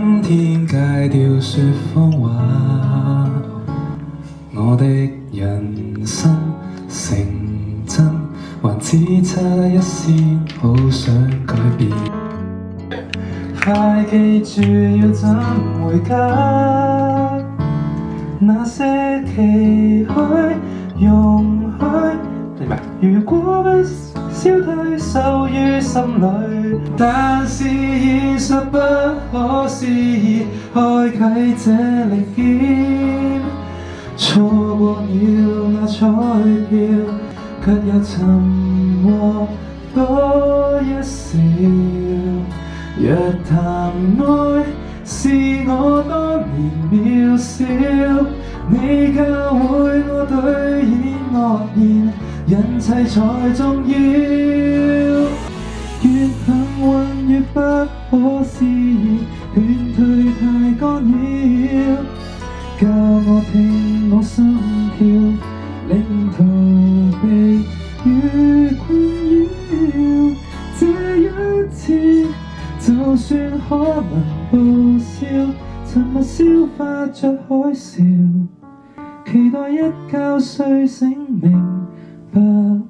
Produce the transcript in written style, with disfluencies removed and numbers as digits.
今天戒掉說謊話，我的人生成真，還只差一線，好想改變。快記住要怎回家，那些期許容許，如果不消退，收於心裏。但是現實不可思議，開啟這利劍，錯過了那彩票，卻又尋獲多一笑。若談愛是我當年渺小，你教會我兌現諾言，人齊才重要。越幸運越不可思議，勸退太干擾，教我聽我心跳，令逃避與困擾。這一次就算可能報銷，沉默消化着海嘯，期待一覺睡醒明白了。